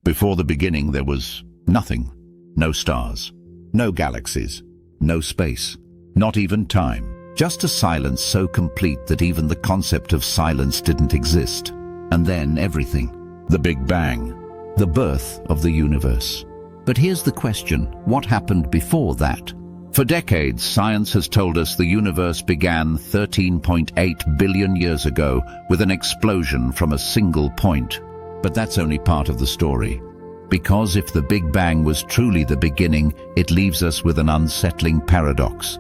Before the beginning there was nothing. No stars, no galaxies, no space, not even time. Just a silence so complete that even the concept of silence didn't exist. And then everything. The Big Bang. The birth of the universe. But here's the question, what happened before that? For decades, science has told us the universe began 13.8 billion years ago with an explosion from a single point. But that's only part of the story. Because if the Big Bang was truly the beginning, it leaves us with an unsettling paradox.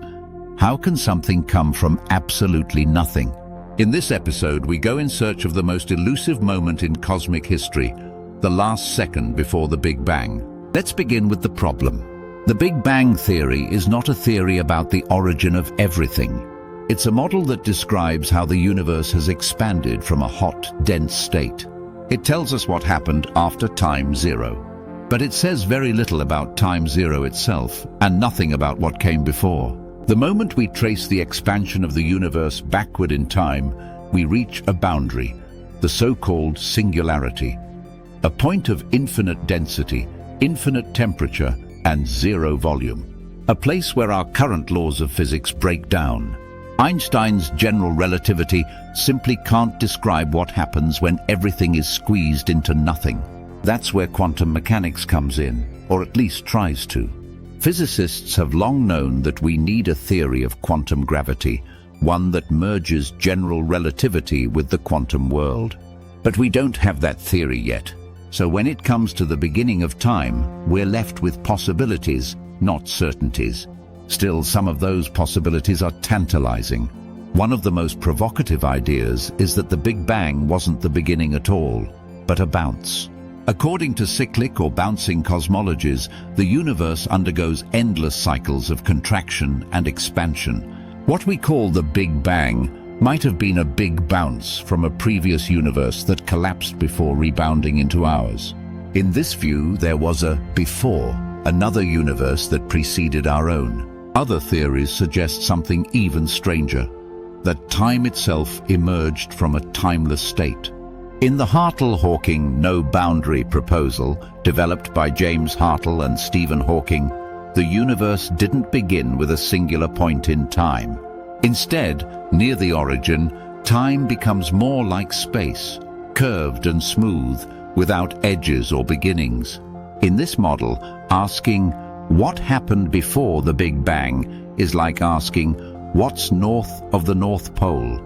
How can something come from absolutely nothing? In this episode, we go in search of the most elusive moment in cosmic history, the last second before the Big Bang. Let's begin with the problem. The Big Bang theory is not a theory about the origin of everything. It's a model that describes how the universe has expanded from a hot, dense state. It tells us what happened after time zero. But it says very little about time zero itself, and nothing about what came before. The moment we trace the expansion of the universe backward in time, we reach a boundary, the so-called singularity. A point of infinite density, infinite temperature, and zero volume. A place where our current laws of physics break down. Einstein's general relativity simply can't describe what happens when everything is squeezed into nothing. That's where quantum mechanics comes in, or at least tries to. Physicists have long known that we need a theory of quantum gravity, one that merges general relativity with the quantum world. But we don't have that theory yet. So when it comes to the beginning of time, we're left with possibilities, not certainties. Still, some of those possibilities are tantalizing. One of the most provocative ideas is that the Big Bang wasn't the beginning at all, but a bounce. According to cyclic or bouncing cosmologies, the universe undergoes endless cycles of contraction and expansion. What we call the Big Bang might have been a big bounce from a previous universe that collapsed before rebounding into ours. In this view, there was a before, another universe that preceded our own. Other theories suggest something even stranger, that time itself emerged from a timeless state. In the Hartle-Hawking no-boundary proposal, developed by James Hartle and Stephen Hawking, the universe didn't begin with a singular point in time. Instead, near the origin, time becomes more like space, curved and smooth, without edges or beginnings. In this model, asking, what happened before the Big Bang, is like asking, what's north of the North Pole?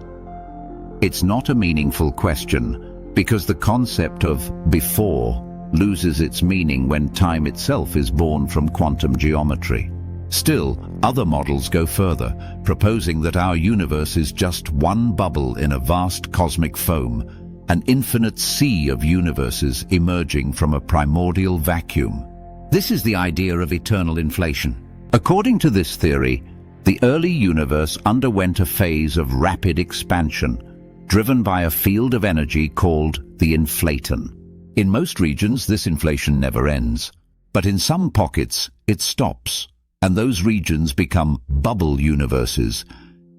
It's not a meaningful question, because the concept of before loses its meaning when time itself is born from quantum geometry. Still, other models go further, proposing that our universe is just one bubble in a vast cosmic foam, an infinite sea of universes emerging from a primordial vacuum. This is the idea of eternal inflation. According to this theory, the early universe underwent a phase of rapid expansion, driven by a field of energy called the inflaton. In most regions, this inflation never ends, but in some pockets, it stops. And those regions become bubble universes,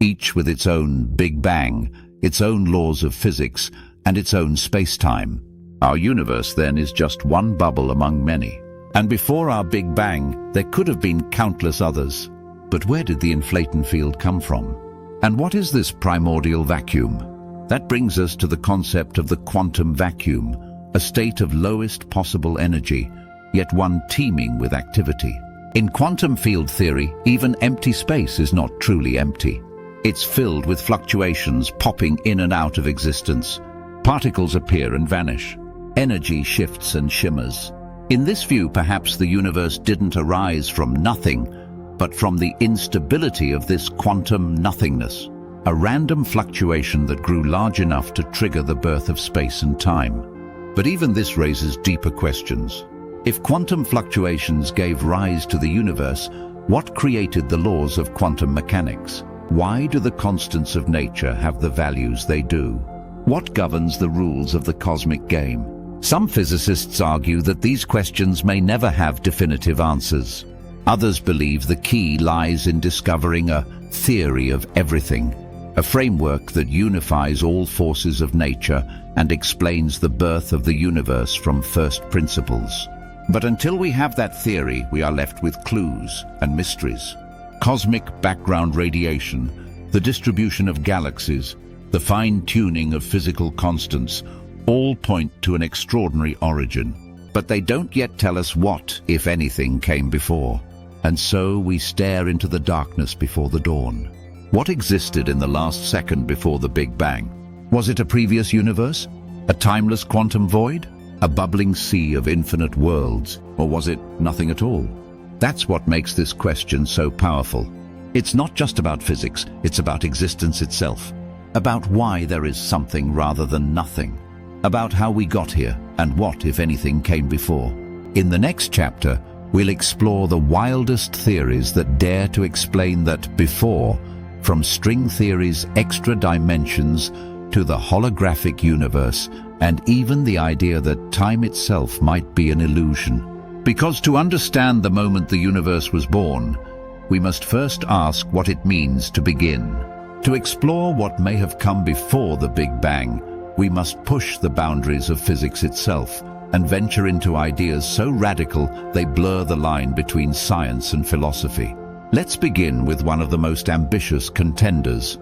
each with its own Big Bang, its own laws of physics, and its own space-time. Our universe, then, is just one bubble among many. And before our Big Bang, there could have been countless others. But where did the inflaton field come from? And what is this primordial vacuum? That brings us to the concept of the quantum vacuum, a state of lowest possible energy, yet one teeming with activity. In quantum field theory, even empty space is not truly empty. It's filled with fluctuations popping in and out of existence. Particles appear and vanish. Energy shifts and shimmers. In this view, perhaps the universe didn't arise from nothing, but from the instability of this quantum nothingness, a random fluctuation that grew large enough to trigger the birth of space and time. But even this raises deeper questions. If quantum fluctuations gave rise to the universe, what created the laws of quantum mechanics? Why do the constants of nature have the values they do? What governs the rules of the cosmic game? Some physicists argue that these questions may never have definitive answers. Others believe the key lies in discovering a theory of everything, a framework that unifies all forces of nature and explains the birth of the universe from first principles. But until we have that theory, we are left with clues and mysteries. Cosmic background radiation, the distribution of galaxies, the fine-tuning of physical constants, all point to an extraordinary origin. But they don't yet tell us what, if anything, came before. And so we stare into the darkness before the dawn. What existed in the last second before the Big Bang? Was it a previous universe? A timeless quantum void? A bubbling sea of infinite worlds? Or was it nothing at all? That's what makes this question so powerful. It's not just about physics, it's about existence itself. About why there is something rather than nothing. About how we got here and what, if anything, came before. In the next chapter, we'll explore the wildest theories that dare to explain that before, from string theory's extra dimensions to the holographic universe, and even the idea that time itself might be an illusion. Because to understand the moment the universe was born, we must first ask what it means to begin. To explore what may have come before the Big Bang, we must push the boundaries of physics itself and venture into ideas so radical they blur the line between science and philosophy. Let's begin with one of the most ambitious contenders,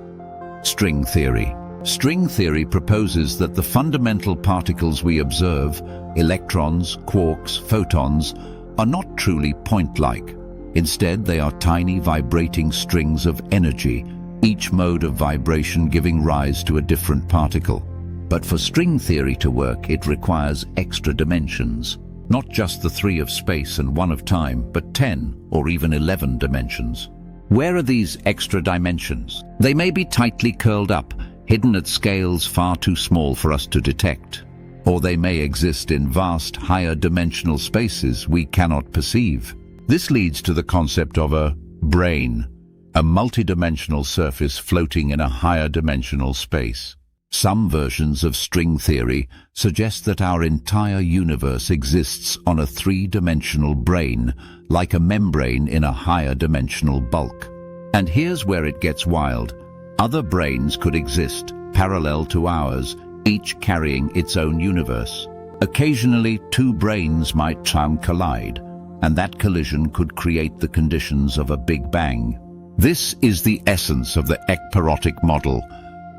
string theory. String theory proposes that the fundamental particles we observe, electrons, quarks, photons, are not truly point-like. Instead, they are tiny vibrating strings of energy, each mode of vibration giving rise to a different particle. But for string theory to work, it requires extra dimensions. Not just the 3 of space and 1 of time, but 10 or even 11 dimensions. Where are these extra dimensions? They may be tightly curled up, hidden at scales far too small for us to detect. Or they may exist in vast, higher dimensional spaces we cannot perceive. This leads to the concept of a brain, a multidimensional surface floating in a higher dimensional space. Some versions of string theory suggest that our entire universe exists on a 3-dimensional brain, like a membrane in a higher dimensional bulk. And here's where it gets wild. Other brains could exist, parallel to ours, each carrying its own universe. Occasionally, 2 brains might collide, and that collision could create the conditions of a Big Bang. This is the essence of the ekpyrotic model,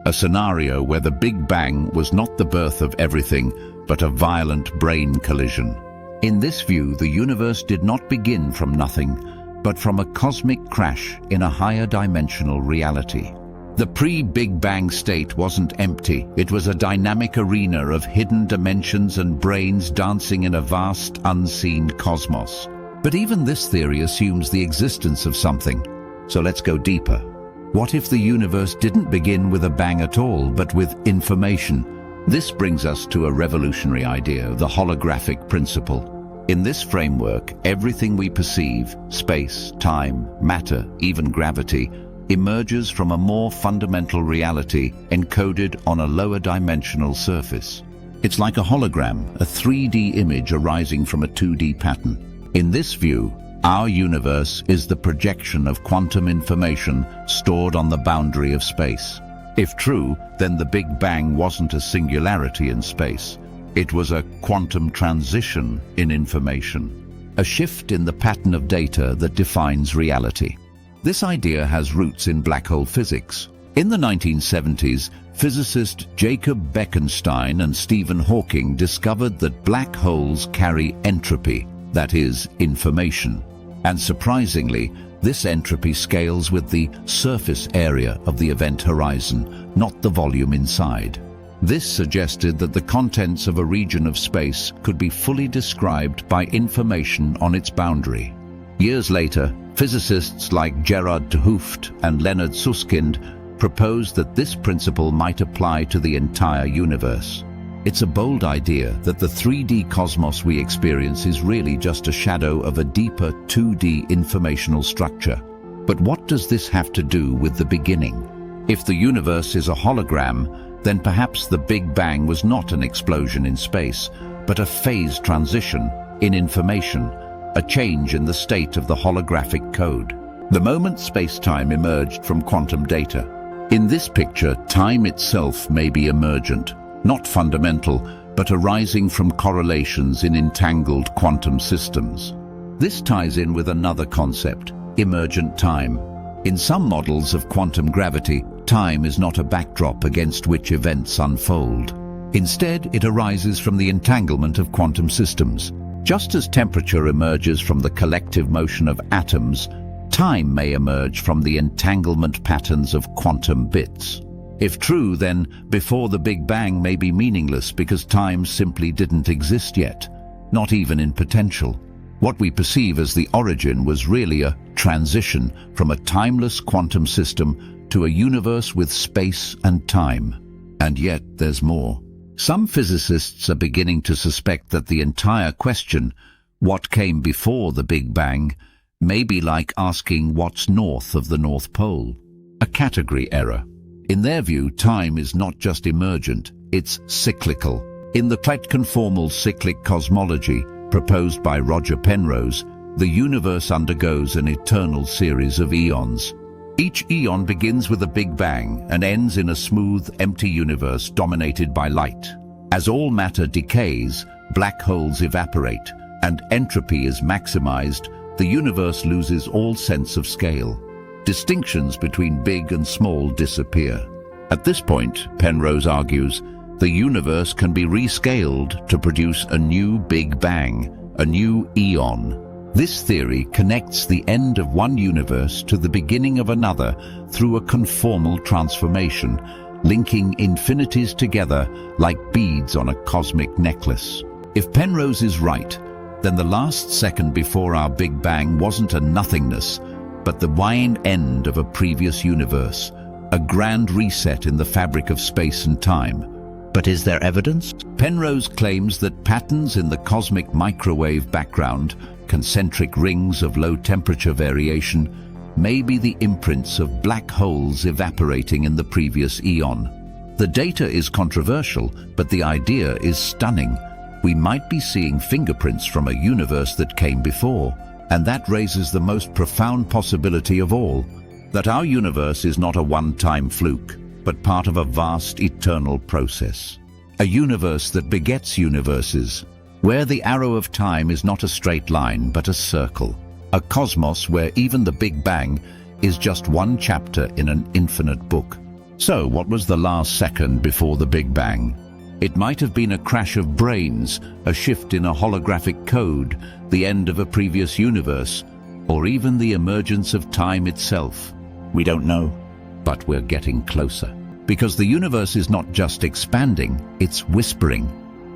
a scenario where the Big Bang was not the birth of everything, but a violent brain collision. In this view, the universe did not begin from nothing, but from a cosmic crash in a higher dimensional reality. The pre-Big Bang state wasn't empty. It was a dynamic arena of hidden dimensions and brains dancing in a vast, unseen cosmos. But even this theory assumes the existence of something. So let's go deeper. What if the universe didn't begin with a bang at all, but with information? This brings us to a revolutionary idea, the holographic principle. In this framework, everything we perceive, space, time, matter, even gravity, emerges from a more fundamental reality encoded on a lower dimensional surface. It's like a hologram, a 3D image arising from a 2D pattern. In this view, our universe is the projection of quantum information stored on the boundary of space. If true, then the Big Bang wasn't a singularity in space. It was a quantum transition in information, a shift in the pattern of data that defines reality. This idea has roots in black hole physics. In the 1970s, physicist Jacob Bekenstein and Stephen Hawking discovered that black holes carry entropy, that is, information. And surprisingly, this entropy scales with the surface area of the event horizon, not the volume inside. This suggested that the contents of a region of space could be fully described by information on its boundary. Years later, physicists like Gerard 't Hooft and Leonard Susskind proposed that this principle might apply to the entire universe. It's a bold idea that the 3D cosmos we experience is really just a shadow of a deeper 2D informational structure. But what does this have to do with the beginning? If the universe is a hologram, then perhaps the Big Bang was not an explosion in space, but a phase transition in information, a change in the state of the holographic code. The moment space-time emerged from quantum data. In this picture, time itself may be emergent, not fundamental, but arising from correlations in entangled quantum systems. This ties in with another concept, emergent time. In some models of quantum gravity, time is not a backdrop against which events unfold. Instead, it arises from the entanglement of quantum systems. Just as temperature emerges from the collective motion of atoms, time may emerge from the entanglement patterns of quantum bits. If true, then before the Big Bang may be meaningless because time simply didn't exist yet, not even in potential. What we perceive as the origin was really a transition from a timeless quantum system to a universe with space and time. And yet there's more. Some physicists are beginning to suspect that the entire question, what came before the Big Bang, may be like asking what's north of the North Pole. A category error. In their view, time is not just emergent, it's cyclical. In the conformal cyclic cosmology, proposed by Roger Penrose, the universe undergoes an eternal series of eons. Each eon begins with a Big Bang and ends in a smooth, empty universe dominated by light. As all matter decays, black holes evaporate, and entropy is maximized, the universe loses all sense of scale. Distinctions between big and small disappear. At this point, Penrose argues, the universe can be rescaled to produce a new Big Bang, a new eon. This theory connects the end of one universe to the beginning of another through a conformal transformation, linking infinities together like beads on a cosmic necklace. If Penrose is right, then the last second before our Big Bang wasn't a nothingness, but the wide end of a previous universe, a grand reset in the fabric of space and time. But is there evidence? Penrose claims that patterns in the cosmic microwave background, concentric rings of low-temperature variation, may be the imprints of black holes evaporating in the previous eon. The data is controversial, but the idea is stunning. We might be seeing fingerprints from a universe that came before, and that raises the most profound possibility of all, that our universe is not a one-time fluke, but part of a vast eternal process. A universe that begets universes, where the arrow of time is not a straight line but a circle. A cosmos where even the Big Bang is just one chapter in an infinite book. So what was the last second before the Big Bang? It might have been a crash of brains, a shift in a holographic code, the end of a previous universe, or even the emergence of time itself. We don't know, but we're getting closer. Because the universe is not just expanding, it's whispering.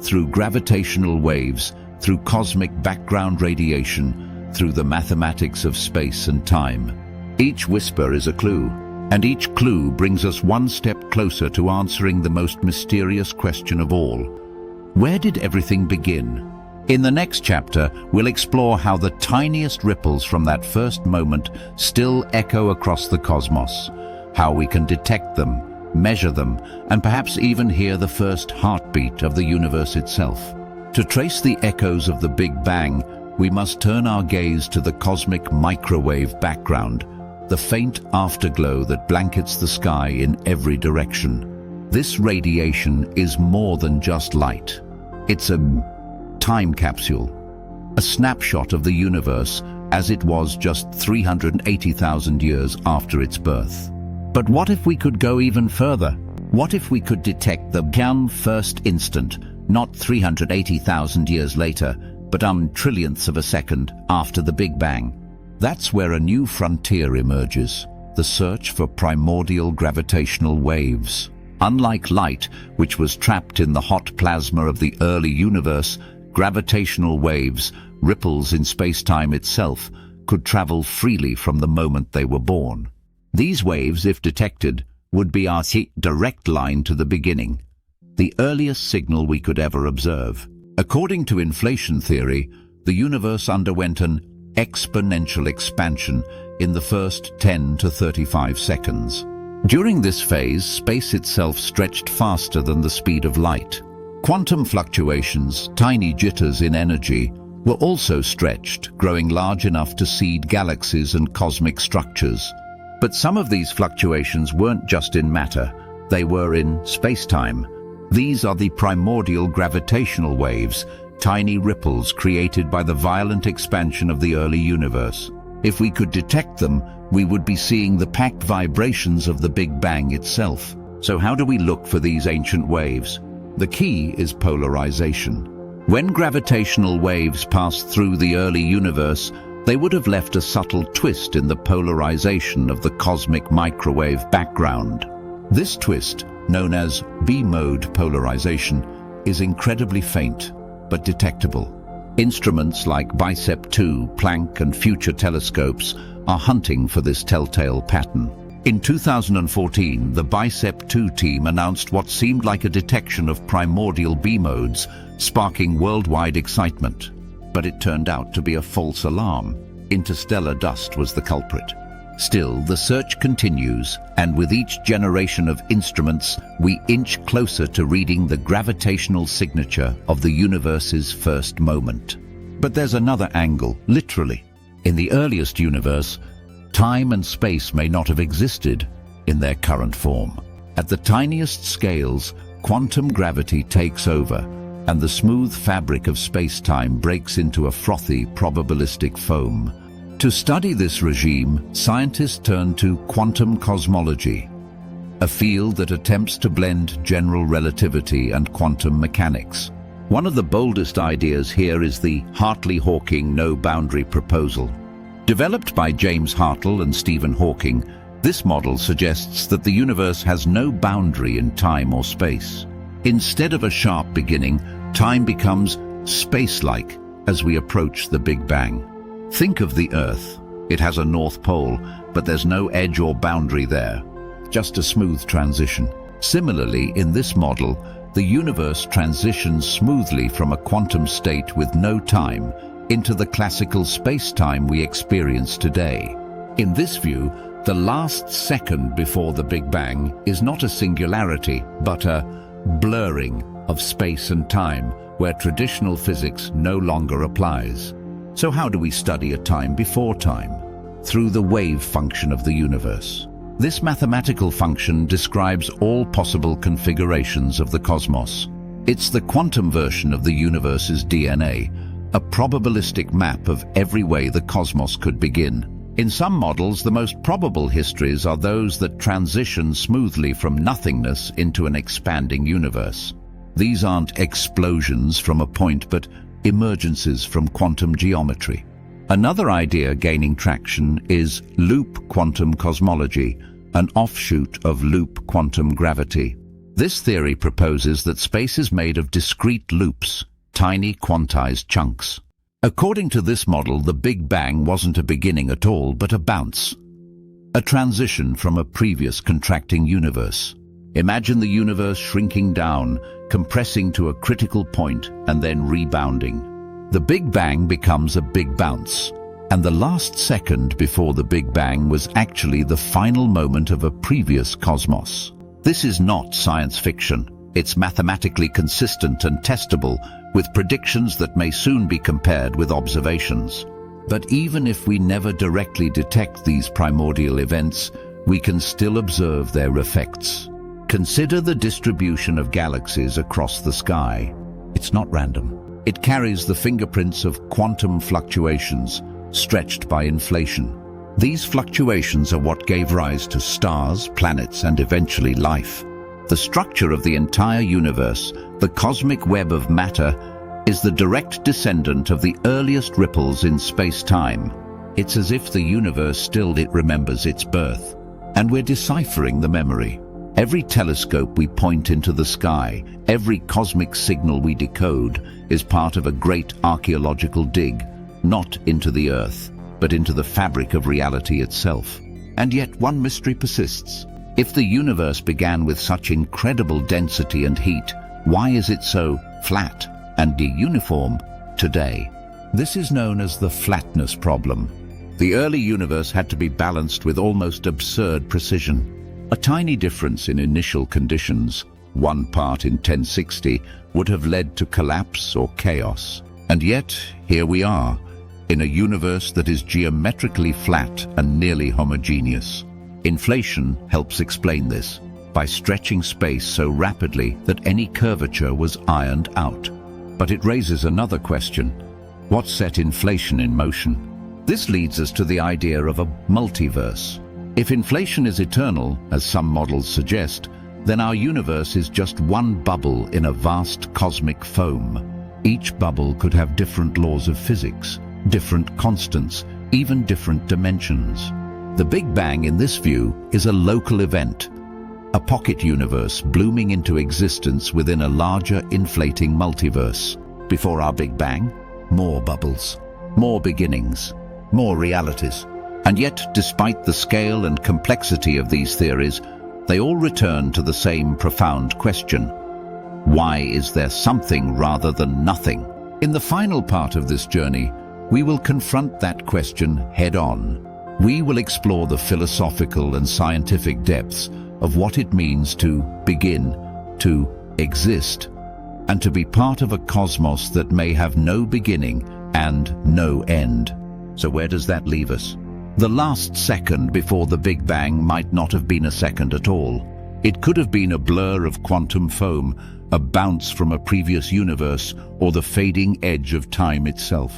Through gravitational waves, through cosmic background radiation, through the mathematics of space and time. Each whisper is a clue, and each clue brings us one step closer to answering the most mysterious question of all. Where did everything begin? In the next chapter, we'll explore how the tiniest ripples from that first moment still echo across the cosmos, how we can detect them, measure them, and perhaps even hear the first heartbeat of the universe itself. To trace the echoes of the Big Bang, we must turn our gaze to the cosmic microwave background, the faint afterglow that blankets the sky in every direction. This radiation is more than just light. It's a time capsule, a snapshot of the universe as it was just 380,000 years after its birth. But what if we could go even further? What if we could detect the first instant, not 380,000 years later, but trillionths of a second after the Big Bang? That's where a new frontier emerges, the search for primordial gravitational waves. Unlike light, which was trapped in the hot plasma of the early universe, gravitational waves, ripples in space-time itself, could travel freely from the moment they were born. These waves, if detected, would be our direct line to the beginning, the earliest signal we could ever observe. According to inflation theory, the universe underwent an exponential expansion in the first 10 to 35 seconds. During this phase, space itself stretched faster than the speed of light. Quantum fluctuations, tiny jitters in energy, were also stretched, growing large enough to seed galaxies and cosmic structures. But some of these fluctuations weren't just in matter, they were in space-time. These are the primordial gravitational waves, tiny ripples created by the violent expansion of the early universe. If we could detect them, we would be seeing the packed vibrations of the Big Bang itself. So how do we look for these ancient waves? The key is polarization. When gravitational waves passed through the early universe, they would have left a subtle twist in the polarization of the cosmic microwave background. This twist, known as B-mode polarization, is incredibly faint but detectable. Instruments like BICEP 2, Planck and future telescopes are hunting for this telltale pattern. In 2014, the BICEP 2 team announced what seemed like a detection of primordial B-modes, sparking worldwide excitement. But it turned out to be a false alarm. Interstellar dust was the culprit. Still, the search continues, and with each generation of instruments, we inch closer to reading the gravitational signature of the universe's first moment. But there's another angle, literally. In the earliest universe, time and space may not have existed in their current form. At the tiniest scales, quantum gravity takes over, and the smooth fabric of space-time breaks into a frothy, probabilistic foam. To study this regime, scientists turn to quantum cosmology, a field that attempts to blend general relativity and quantum mechanics. One of the boldest ideas here is the Hartley-Hawking no-boundary proposal. Developed by James Hartle and Stephen Hawking, this model suggests that the universe has no boundary in time or space. Instead of a sharp beginning, time becomes space-like as we approach the Big Bang. Think of the Earth. It has a North Pole, but there's no edge or boundary there, just a smooth transition. Similarly, in this model, the universe transitions smoothly from a quantum state with no time into the classical space-time we experience today. In this view, the last second before the Big Bang is not a singularity, but a blurring of space and time, where traditional physics no longer applies. So how do we study a time before time? Through the wave function of the universe. This mathematical function describes all possible configurations of the cosmos. It's the quantum version of the universe's DNA, a probabilistic map of every way the cosmos could begin. In some models, the most probable histories are those that transition smoothly from nothingness into an expanding universe. These aren't explosions from a point, but emergences from quantum geometry. Another idea gaining traction is loop quantum cosmology, an offshoot of loop quantum gravity. This theory proposes that space is made of discrete loops, tiny quantized chunks. According to this model, the Big Bang wasn't a beginning at all, but a bounce, a transition from a previous contracting universe. Imagine the universe shrinking down, compressing to a critical point, and then rebounding. The Big Bang becomes a big bounce, and the last second before the Big Bang was actually the final moment of a previous cosmos. This is not science fiction. It's mathematically consistent and testable, with predictions that may soon be compared with observations. But even if we never directly detect these primordial events, we can still observe their effects. Consider the distribution of galaxies across the sky. It's not random. It carries the fingerprints of quantum fluctuations, stretched by inflation. These fluctuations are what gave rise to stars, planets, and eventually life. The structure of the entire universe, the cosmic web of matter, is the direct descendant of the earliest ripples in space-time. It's as if the universe still remembers its birth, and we're deciphering the memory. Every telescope we point into the sky, every cosmic signal we decode, is part of a great archaeological dig, not into the Earth, but into the fabric of reality itself. And yet one mystery persists. If the universe began with such incredible density and heat, why is it so flat and uniform today? This is known as the flatness problem. The early universe had to be balanced with almost absurd precision. A tiny difference in initial conditions, 1 part in 1060, would have led to collapse or chaos. And yet, here we are, in a universe that is geometrically flat and nearly homogeneous. Inflation helps explain this. by stretching space so rapidly that any curvature was ironed out. But it raises another question. What set inflation in motion? This leads us to the idea of a multiverse. If inflation is eternal, as some models suggest, then our universe is just one bubble in a vast cosmic foam. Each bubble could have different laws of physics, different constants, even different dimensions. The Big Bang in this view is a local event, a pocket universe blooming into existence within a larger inflating multiverse. Before our Big Bang, more bubbles, more beginnings, more realities. And yet, despite the scale and complexity of these theories, they all return to the same profound question. Why is there something rather than nothing? In the final part of this journey, we will confront that question head-on. We will explore the philosophical and scientific depths of what it means to begin, to exist, and to be part of a cosmos that may have no beginning and no end. So where does that leave us? The last second before the Big Bang might not have been a second at all. It could have been a blur of quantum foam, a bounce from a previous universe, or the fading edge of time itself.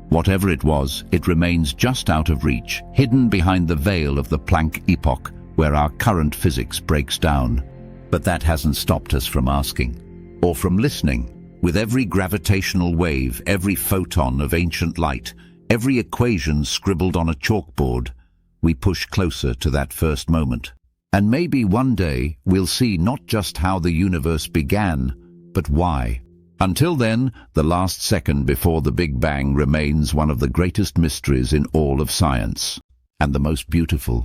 Whatever it was, it remains just out of reach, hidden behind the veil of the Planck epoch, where our current physics breaks down. But that hasn't stopped us from asking, or from listening. With every gravitational wave, every photon of ancient light, every equation scribbled on a chalkboard, we push closer to that first moment. And maybe one day we'll see not just how the universe began, but why. Until then, the last second before the Big Bang remains one of the greatest mysteries in all of science, and the most beautiful.